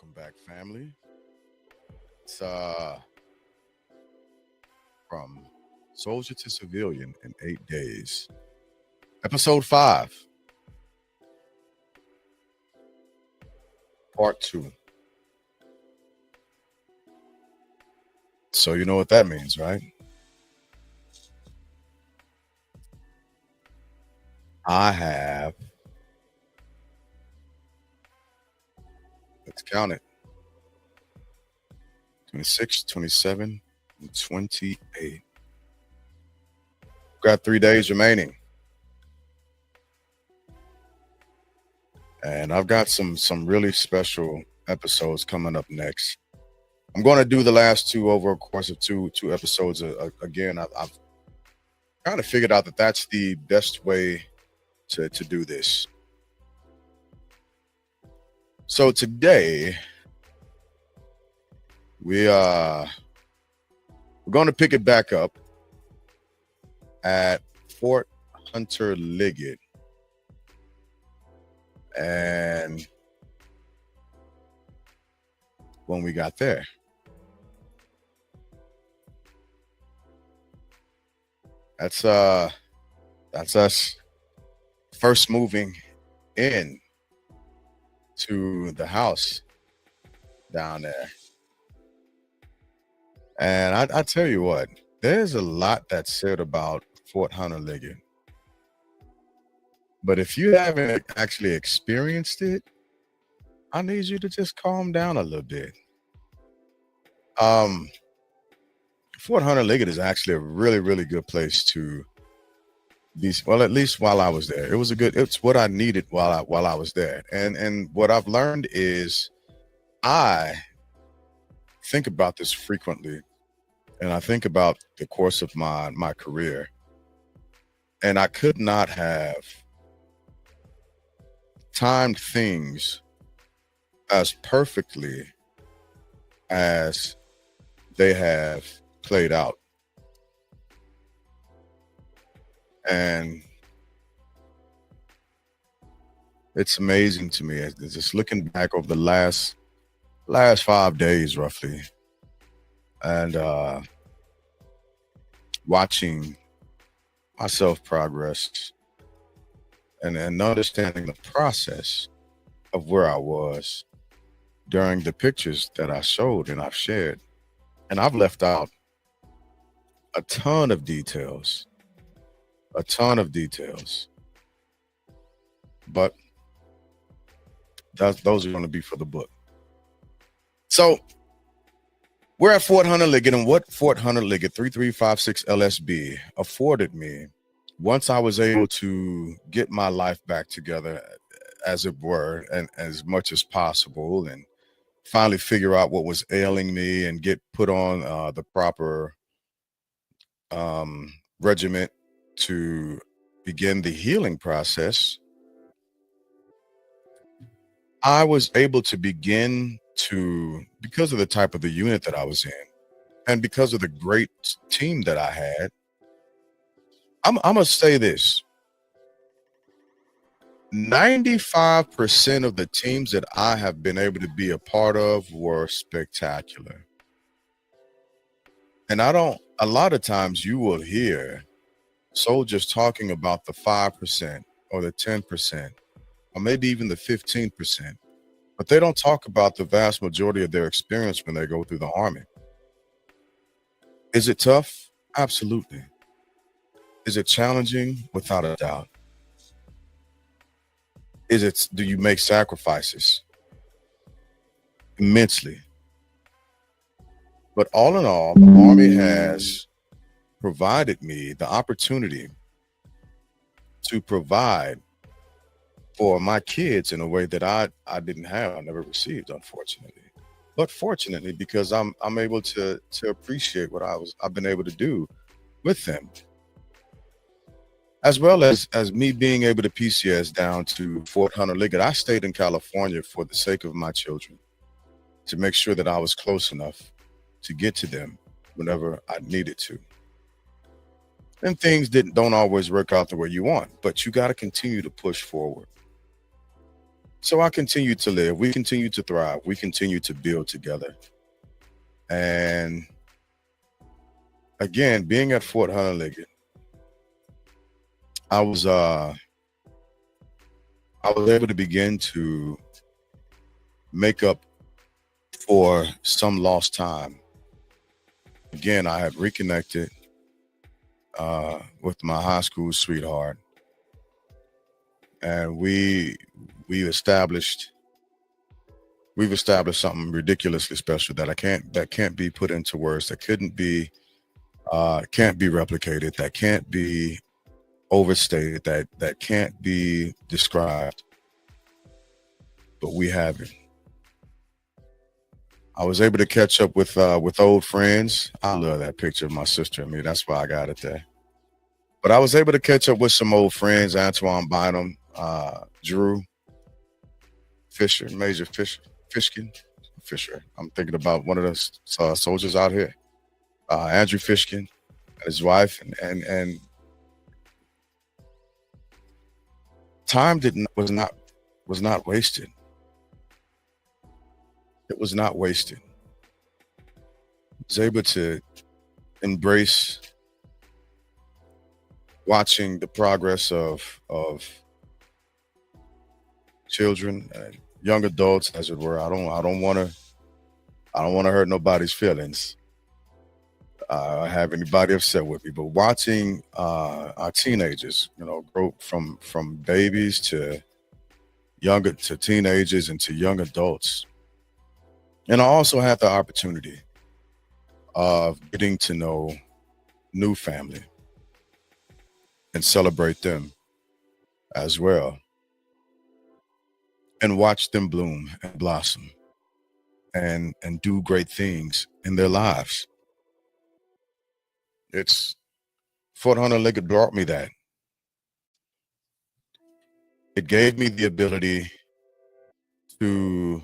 Welcome back, family. It's from Soldier to Civilian in 8 days. Episode 5, part 2. So you know what that means, right? I have, let's count it, 26, 27, and 28. Got 3 days remaining. And I've got some really special episodes coming up next. I'm going to do the last two over a course of two episodes. Again, I've kind of figured out that that's the best way to do this. So today we're going to pick it back up at Fort Hunter Liggett, and when we got there, that's us first moving in to the house down there. And I tell you what, there's a lot that's said about Fort Hunter Liggett. But if you haven't actually experienced it, I need you to just calm down a little bit. Fort Hunter Liggett is actually a really, really good place to be. Well, at least while I was there, it's what I needed while I was there. And what I've learned is I think about this frequently, and I think about the course of my career, and I could not have timed things as perfectly as they have played out. And it's amazing to me, just looking back over the last 5 days roughly, and watching myself progress, and understanding the process of where I was during the pictures that I showed and I've shared. And I've left out a ton of details, but those are going to be for the book. So we're at Fort Hunter Liggett, and what Fort Hunter Liggett 3356 LSB afforded me, once I was able to get my life back together, as it were, and as much as possible, and finally figure out what was ailing me and get put on the proper regiment to begin the healing process, I was able to begin to, because of the type of the unit that I was in, and because of the great team that I had, I'm gonna say this: 95% of the teams that I have been able to be a part of were spectacular. And a lot of times you will hear soldiers talking about the 5% or the 10%, or maybe even the 15%, but they don't talk about the vast majority of their experience when they go through the Army. Is it tough? Absolutely. Is it challenging? Without a doubt. Do you make sacrifices? Immensely. But all in all, the Army has provided me the opportunity to provide for my kids in a way that I didn't have, I never received, unfortunately. But fortunately, because I'm able to appreciate what I've been able to do with them, as well as me being able to PCS down to Fort Hunter Liggett. I stayed in California for the sake of my children, to make sure that I was close enough to get to them whenever I needed to. And things don't always work out the way you want, but you got to continue to push forward. So I continue to live. We continue to thrive. We continue to build together. And again, being at Fort Hunter Liggett, I was uh I was able to begin to make up for some lost time. Again, I had reconnected with my high school sweetheart, and we established we've established something ridiculously special that can't be put into words, that can't be replicated, that can't be overstated, that can't be described, but we have it. I was able to catch up with old friends. I love that picture of my sister and me. That's why I got it there. But I was able to catch up with some old friends, Antoine Bynum, Drew Fisher, Major Fisher, Fishkin, Fisher. I'm thinking about one of the soldiers out here, Andrew Fishkin, and his wife, and time didn't was not wasted. It was not wasted. I was able to embrace watching the progress of children and young adults, as it were. I don't want to hurt nobody's feelings. Have anybody upset with me, but watching our teenagers, grow from babies to younger to teenagers and to young adults, and I also had the opportunity of getting to know new family and celebrate them as well, and watch them bloom and blossom and do great things in their lives. It's Fort Hunter Liggett brought me that. It gave me the ability to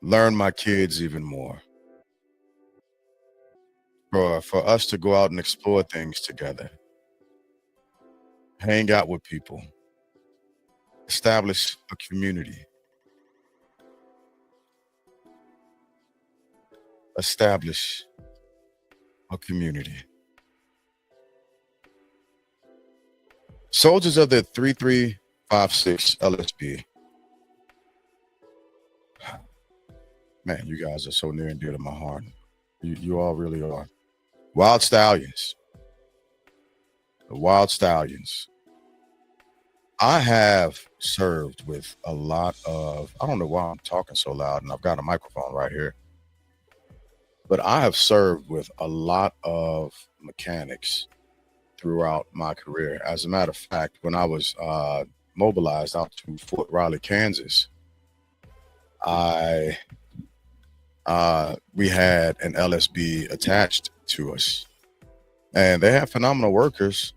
learn my kids even more, for us to go out and explore things together, hang out with people, establish a community, establish a community. Soldiers of the 3356 LSB. Man, you guys are so near and dear to my heart. You all really are. Wild Stallions. The Wild Stallions. I have served with a lot of, I don't know why I'm talking so loud and I've got a microphone right here, but I have served with a lot of mechanics throughout my career. As a matter of fact, when I was mobilized out to Fort Riley, Kansas, we had an LSB attached to us, and they have phenomenal workers.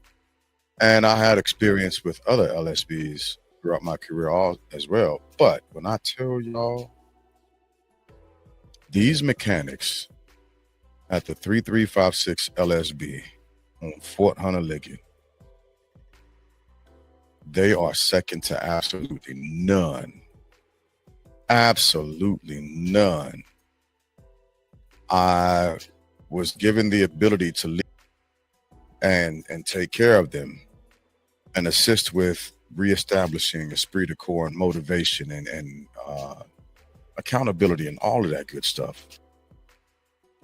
And I had experience with other LSBs throughout my career as well. But when I tell y'all, these mechanics at the 3356 LSB on Fort Hunter Liggett, they are second to absolutely none. Absolutely none. I was given the ability to lead and take care of them and assist with reestablishing esprit de corps and motivation and accountability and all of that good stuff,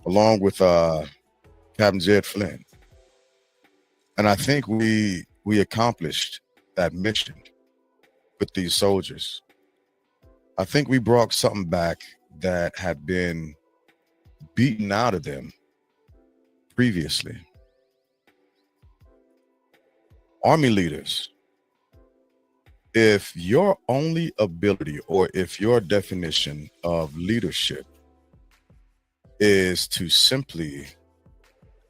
along with Captain Jed Flynn. And I think we accomplished that mission with these soldiers. I think we brought something back that had been beaten out of them previously. Army leaders, if your only ability or if your definition of leadership is to simply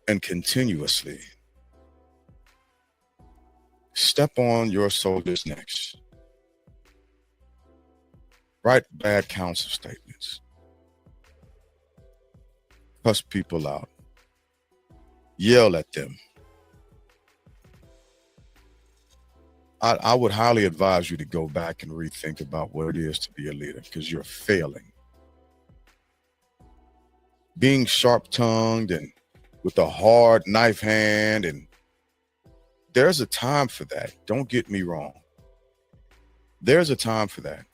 and continuously step on your soldiers' necks, write bad counsel statements, cuss people out, yell at them, I would highly advise you to go back and rethink about what it is to be a leader because you're failing. Being sharp tongued and with a hard knife hand, and there's a time for that. Don't get me wrong. There's a time for that.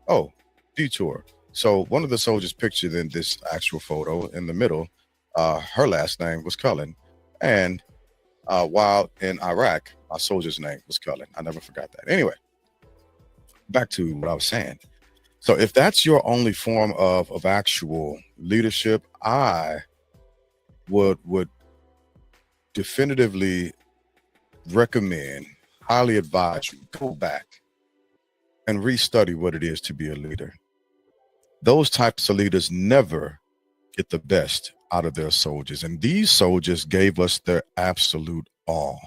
Oh, detour. So one of the soldiers pictured in this actual photo in the middle, her last name was Cullen. And while in Iraq, our soldier's name was Cullen. I never forgot that. Anyway, back to what I was saying. So if that's your only form of actual leadership, I would definitively recommend, highly advise you go back and restudy what it is to be a leader. Those types of leaders never get the best out of their soldiers, and these soldiers gave us their absolute all.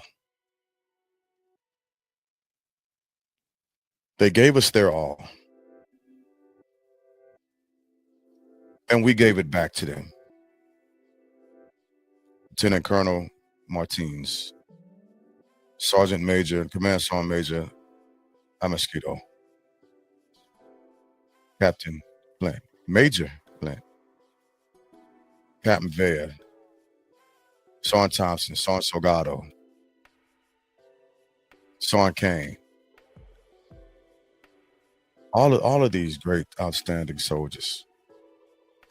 They gave us their all, and we gave it back to them. Lieutenant Colonel Martins, Sergeant Major, Command Sergeant Major Amesquito, Captain Flint, Major Flint, Captain Vea, Sergeant Thompson, Sergeant Salgado, Sergeant Kane, all of these great, outstanding soldiers.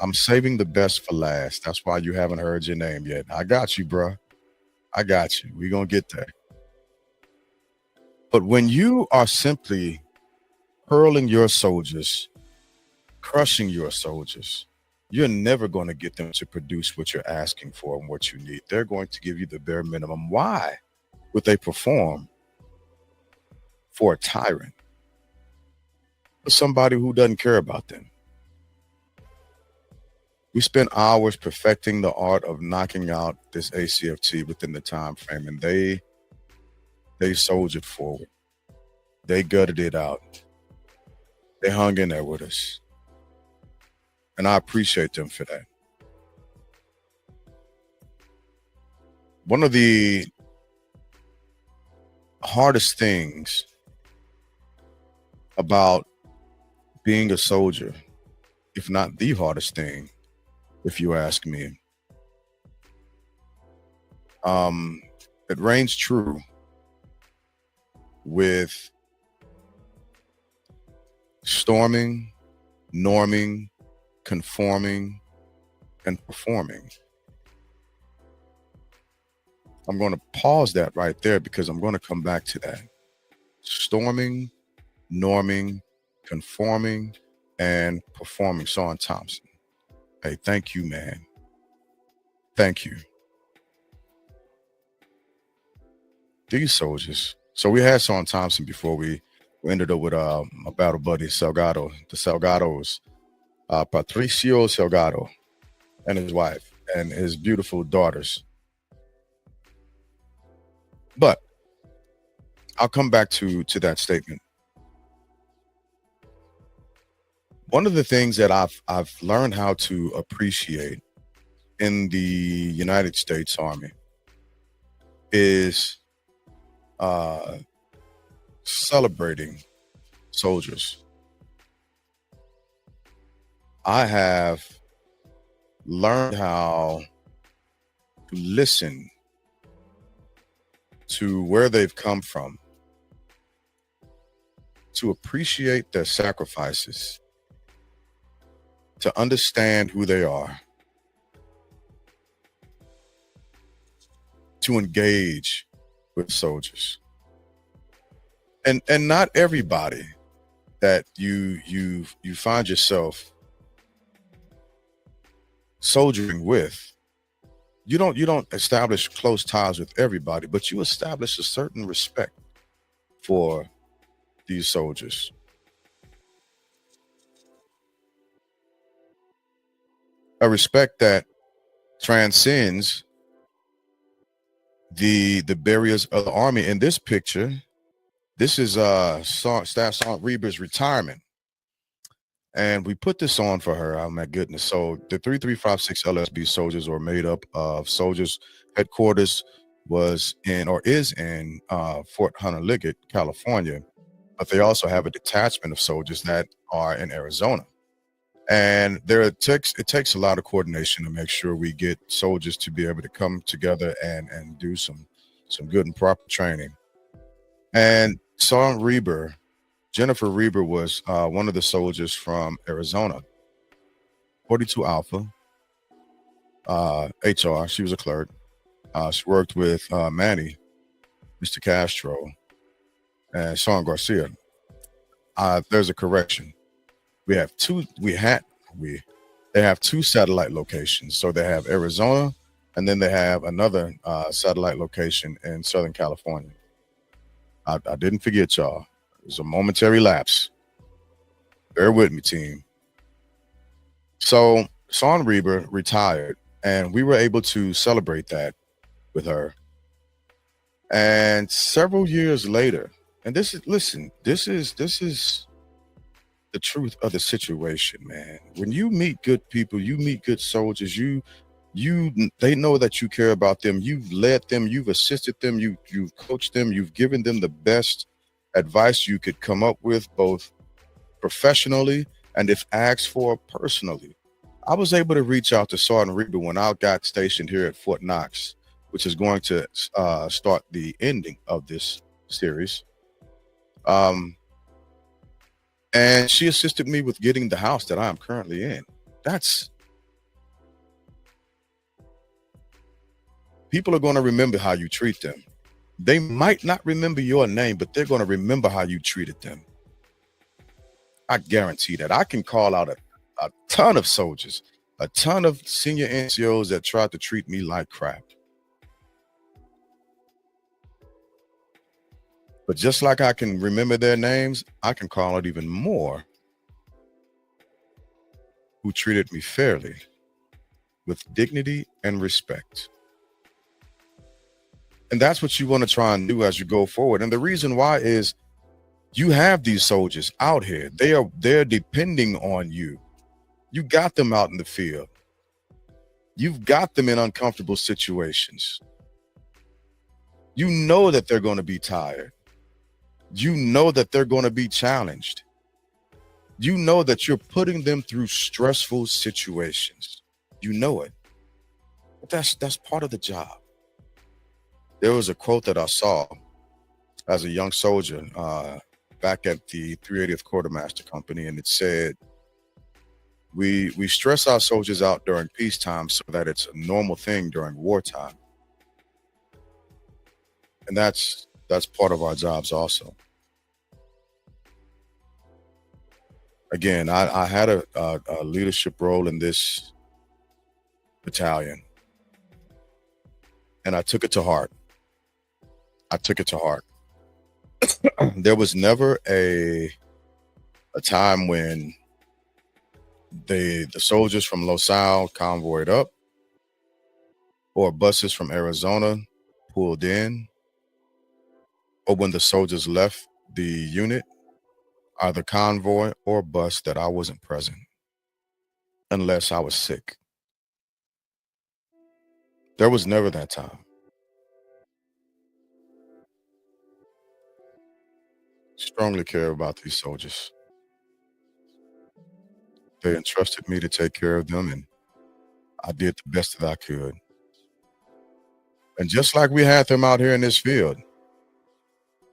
I'm saving the best for last. That's why you haven't heard your name yet. I got you, bruh. I got you. We're gonna get there. But when you are simply hurling your soldiers, crushing your soldiers, you're never going to get them to produce what you're asking for and what you need. They're going to give you the bare minimum. Why would they perform for a tyrant, for somebody who doesn't care about them? We spent hours perfecting the art of knocking out this ACFT within the time frame, and they soldiered forward. They gutted it out. They hung in there with us. And I appreciate them for that. One of the hardest things about being a soldier, if not the hardest thing, if you ask me, it reigns true with storming, norming, conforming, and performing. I'm going to pause that right there because I'm going to come back to that. Storming, norming, conforming, and performing. Sean Thompson. Hey, thank you, man. Thank you. These soldiers. So we had Sean Thompson before we ended up with my battle buddy Salgado, the Salgados, Patricio Salgado, and his wife and his beautiful daughters. But I'll come back to that statement. One of the things that I've learned how to appreciate in the United States Army is celebrating soldiers. I have learned how to listen to where they've come from, to appreciate their sacrifices, to understand who they are, to engage with soldiers. And not everybody that you find yourself soldiering with, you don't establish close ties with everybody, but you establish a certain respect for these soldiers. A respect that transcends the barriers of the Army. In this picture, this is Staff Sergeant Reber's retirement. And we put this on for her. Oh my goodness. So the 3356 LSB soldiers are made up of soldiers headquarters was in or is in Fort Hunter Liggett, California, but they also have a detachment of soldiers that are in Arizona. And it takes a lot of coordination to make sure we get soldiers to be able to come together and do some good and proper training. And Sergeant Reber, Jennifer Reber, was one of the soldiers from Arizona, 42 Alpha, HR. She was a clerk. She worked with Manny, Mr. Castro, and Sean Garcia. There's a correction. We have two. We had we They have two satellite locations. So they have Arizona, and then they have another satellite location in Southern California. I didn't forget y'all. It was a momentary lapse. Bear with me, team. So Sean Reber retired, and we were able to celebrate that with her. And several years later, and this is listen, this is the truth of the situation, man. When you meet good people, you meet good soldiers, they know that you care about them. You've led them, you've assisted them, you've coached them, you've given them the best advice you could come up with, both professionally and if asked for personally. I was able to reach out to Sergeant Reber when I got stationed here at Fort Knox, which is going to start the ending of this series. Um, and she assisted me with getting the house that I am currently in. That's People are going to remember how you treat them. They might not remember your name, but they're going to remember how you treated them. I guarantee that. I can call out a ton of soldiers, a ton of senior NCOs that tried to treat me like crap. But just like I can remember their names, I can call out even more who treated me fairly, with dignity and respect. And that's what you want to try and do as you go forward. And the reason why is you have these soldiers out here. They're depending on you. You got them out in the field. You've got them in uncomfortable situations. You know that they're going to be tired. You know that they're going to be challenged. You know that you're putting them through stressful situations. You know it. But that's part of the job. There was a quote that I saw as a young soldier back at the 380th Quartermaster Company, and it said, we stress our soldiers out during peacetime so that it's a normal thing during wartime. And that's part of our jobs also. Again, I had a leadership role in this battalion, and I took it to heart. There was never a time when the soldiers from Los Al convoyed up, or buses from Arizona pulled in, or when the soldiers left the unit, either convoy or bus, that I wasn't present unless I was sick. There was never that time. Strongly care about these soldiers. They entrusted me to take care of them, and I did the best that I could. And just like we had them out here in this field,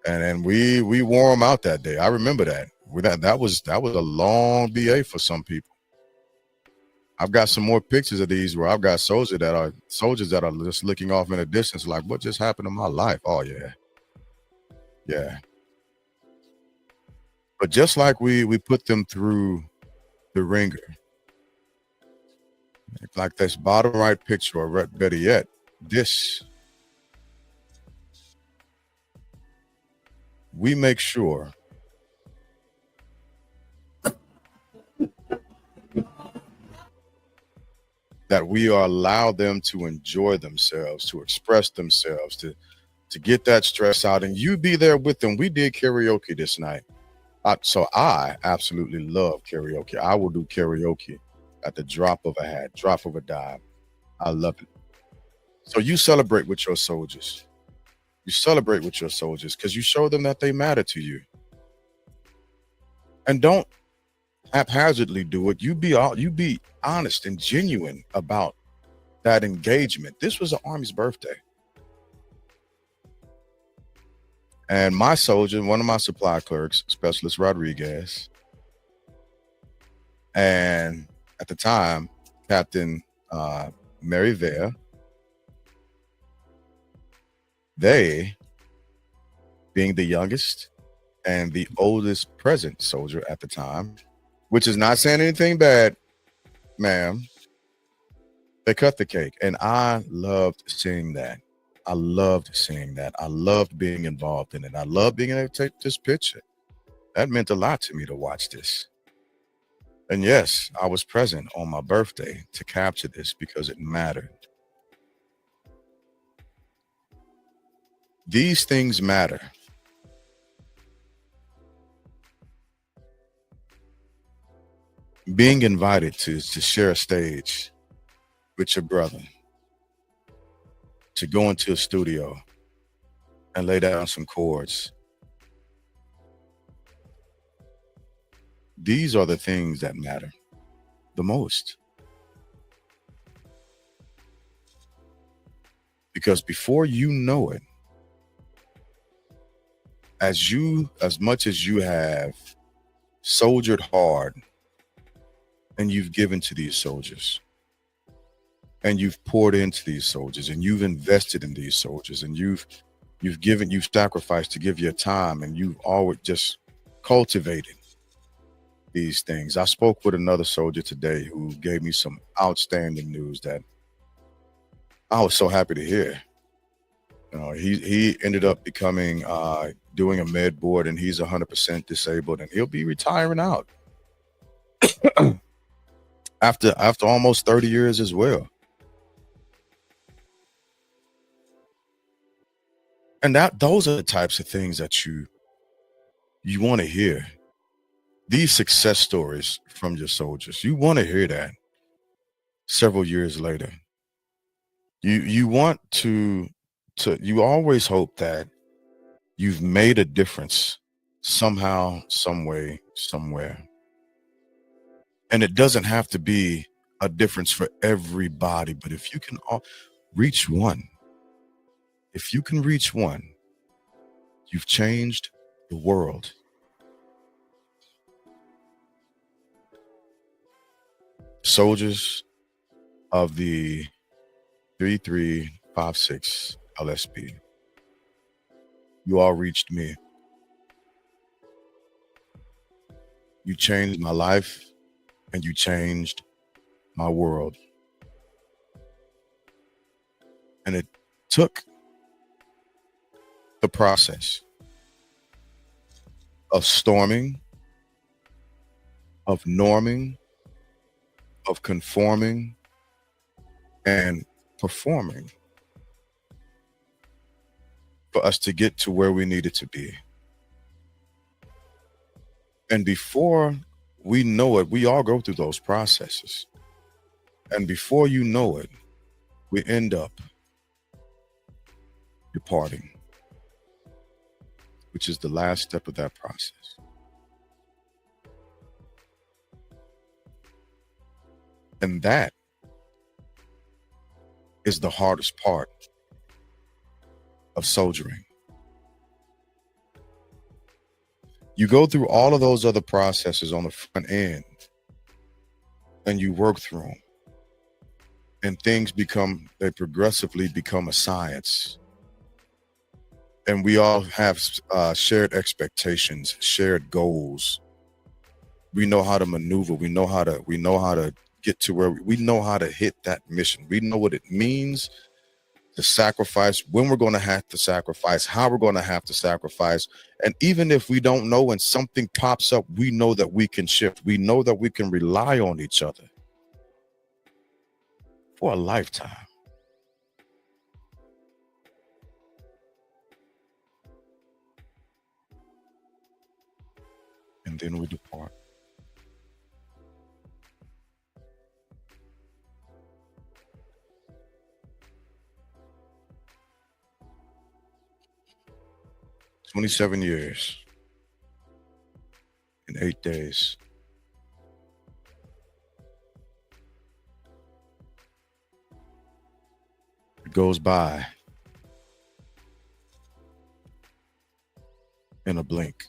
and we wore them out that day. I remember that. That was a long BA for some people. I've got some more pictures of these where I've got soldiers that are just looking off in the distance, like, what just happened to my life? Oh yeah, yeah. But just like we put them through the ringer, like this bottom right picture, or better yet, this, we make sure that we allow them to enjoy themselves, to express themselves, to get that stress out, and you be there with them. We did karaoke this night. So I absolutely love karaoke. I will do karaoke at the drop of a hat, drop of a dime. I love it. So you celebrate with your soldiers. You celebrate with your soldiers because you show them that they matter to you. And don't haphazardly do it. You be honest and genuine about that engagement. This was the Army's birthday. And my soldier, one of my supply clerks, Specialist Rodriguez, and at the time, Captain Mary Vare, they, being the youngest and the oldest present soldier at the time, which is not saying anything bad, ma'am, they cut the cake. And I loved seeing that. I loved seeing that. I loved being involved in it. I loved being able to take this picture. That meant a lot to me to watch this. And yes, I was present on my birthday to capture this because it mattered. These things matter. Being invited to share a stage with your brother, to go into a studio and lay down some chords. These are the things that matter the most. Because before you know it, as much as you have soldiered hard and you've given to these soldiers and you've poured into these soldiers and you've invested in these soldiers and you've sacrificed to give your time and you've always just cultivated these things. I spoke with another soldier today who gave me some outstanding news that I was so happy to hear. You know, he ended up becoming doing a med board, and he's 100% disabled, and he'll be retiring out after almost 30 years as well. And that those are the types of things that you want to hear. These success stories from your soldiers. You want to hear that several years later. You want to you always hope that you've made a difference somehow, some way, somewhere. And it doesn't have to be a difference for everybody, but if you can reach one, if you can reach one, you've changed the world. Soldiers of the 3356 LSP, you all reached me. You changed my life and you changed my world. And it took the process of storming, of norming, of conforming, and performing for us to get to where we needed to be. And before we know it, we all go through those processes. And before you know it, we end up departing, which is the last step of that process. And that is the hardest part of soldiering. You go through all of those other processes on the front end and you work through them. And they progressively become a science. And we all have shared expectations, shared goals. We know how to maneuver. We know how to get to where we know how to hit that mission. We know what it means to sacrifice, when we're going to have to sacrifice, how we're going to have to sacrifice. And even if we don't know and something pops up, we know that we can shift. We know that we can rely on each other for a lifetime. And then we depart. 27 years in 8 days. It goes by in a blink.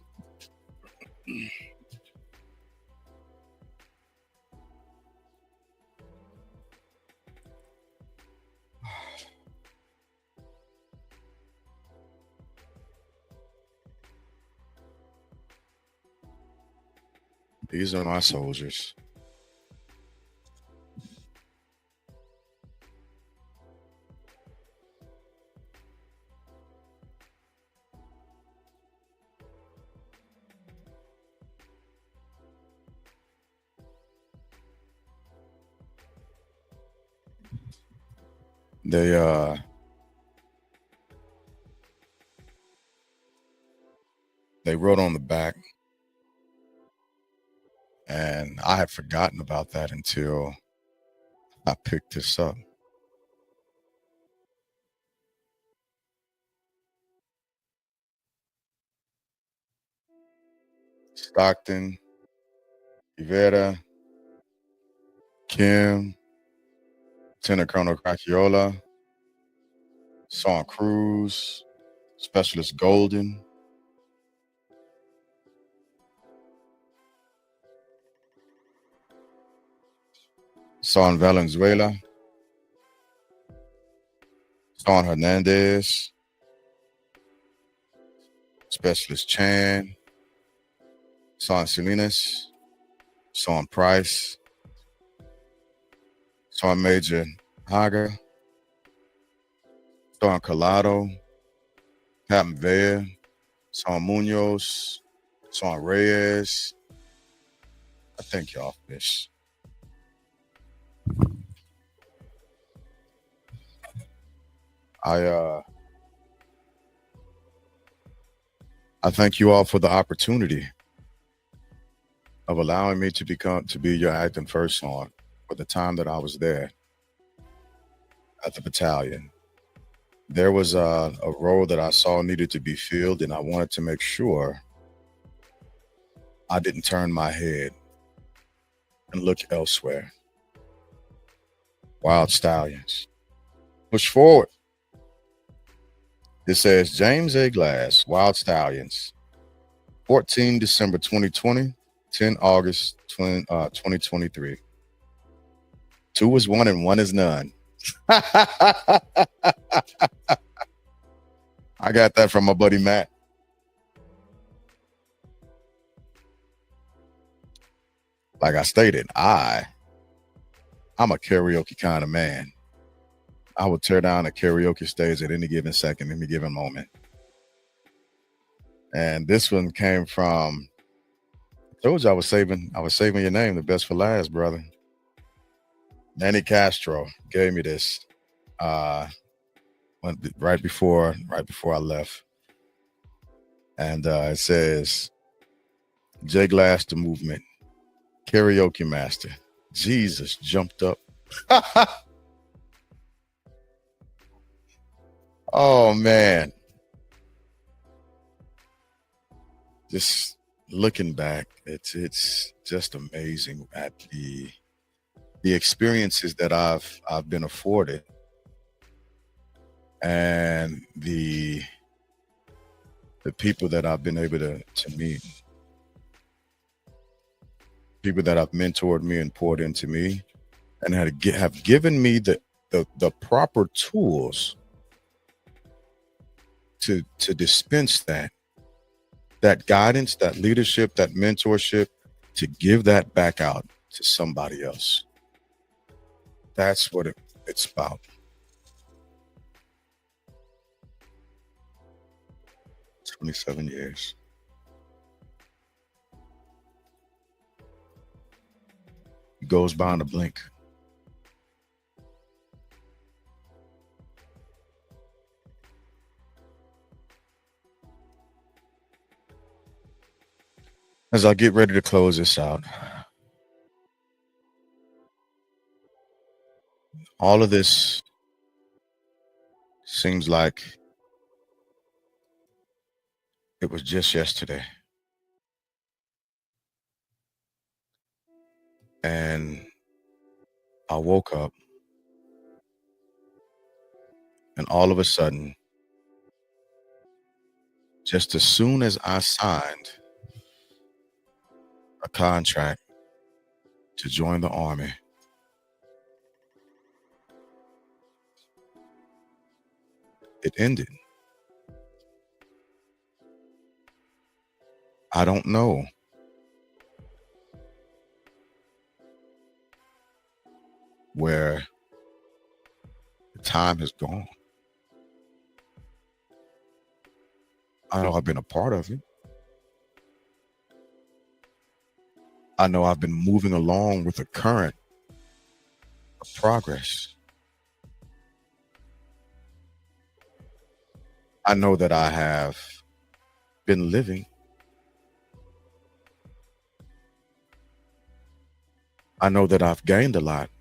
These are my soldiers. They they wrote on the back, and I had forgotten about that until I picked this up. Stockton, Rivera, Kim, Lieutenant Colonel Cracchiola, Sean Cruz, Specialist Golden, Son Valenzuela, Son Hernandez, Specialist Chan, Son Salinas, Son Price, Son Major Haga, Son Collado, Captain Vea, Son Munoz, Son Reyes. I thank y'all for this. I I thank you all for the opportunity of allowing me to be your acting first song for the time that I was there at the battalion. There was a role that I saw needed to be filled, and I wanted to make sure I didn't turn my head and look elsewhere. Wild Stallions. Push forward. It says James A. Glass, Wild Stallions, 14 December 2020, 10 August 2023. Two is one and one is none. I got that from my buddy Matt. Like I stated, I'm a karaoke kind of man. I would tear down a karaoke stage at any given second, any given moment. And this one came from, I told you I was saving your name, the best for last, brother. Manny Castro gave me this right before I left. And it says, J Glass the movement, karaoke master. Jesus jumped up. Oh man. Just looking back, it's just amazing at the experiences that I've been afforded, and the people that I've been able to meet, people that have mentored me and poured into me, and have given me the proper tools to dispense that guidance, that leadership, that mentorship, to give that back out to somebody else. That's what it's about. 27 years. It goes by in a blink. As I get ready to close this out, all of this seems like It was just yesterday. And I woke up, and all of a sudden, just as soon as I signed a contract to join the army, it ended. I don't know where the time has gone. I know I've been a part of it. I know I've been moving along with the current of progress. I know that I have been living. I know that I've gained a lot.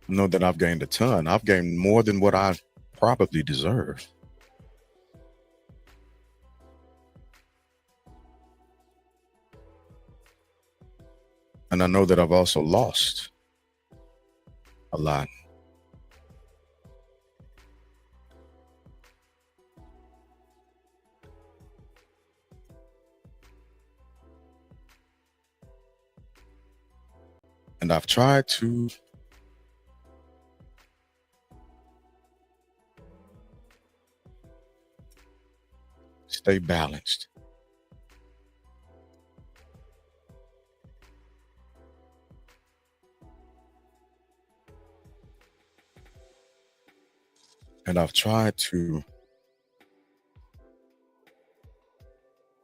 I know that I've gained a ton. I've gained more than what I probably deserve. And I know that I've also lost a lot. And I've tried to stay balanced. And I've tried to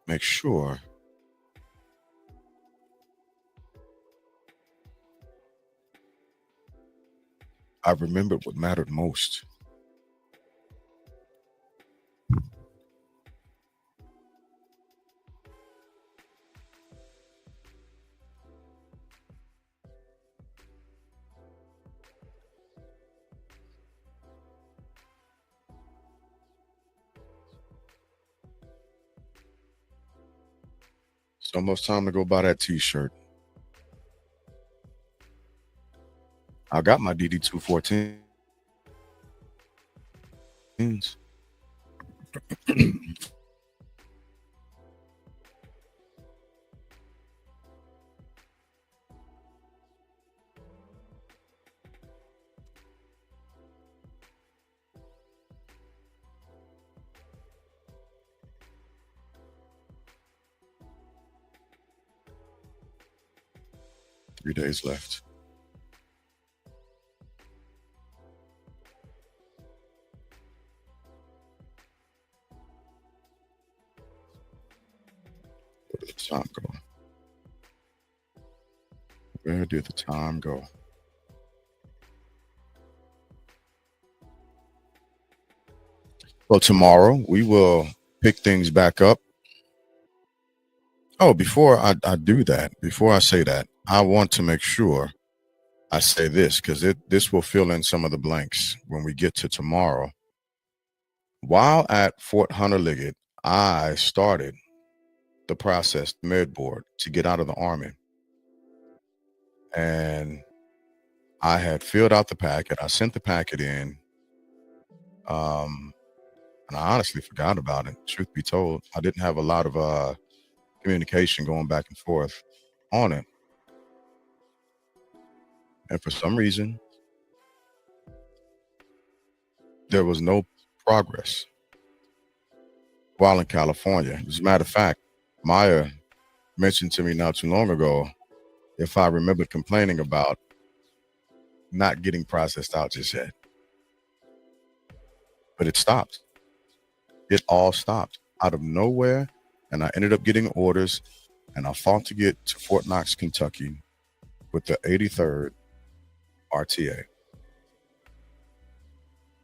make sure I remembered what mattered most. It's almost time to go buy that t-shirt. I got my DD214s. 3 days left. Where did the time go? Where did the time go? Well, tomorrow we will pick things back up. Oh, before I do that, before I say that, I want to make sure I say this because this will fill in some of the blanks when we get to tomorrow. While at Fort Hunter Liggett, I started the process, the med board, to get out of the Army. And I had filled out the packet. I sent the packet in. And I honestly forgot about it. Truth be told, I didn't have a lot of communication going back and forth on it. And for some reason, there was no progress while in California. As a matter of fact, Maya mentioned to me not too long ago if I remembered complaining about not getting processed out just yet. But it stopped. It all stopped out of nowhere. And I ended up getting orders, and I fought to get to Fort Knox, Kentucky with the 83rd RTA.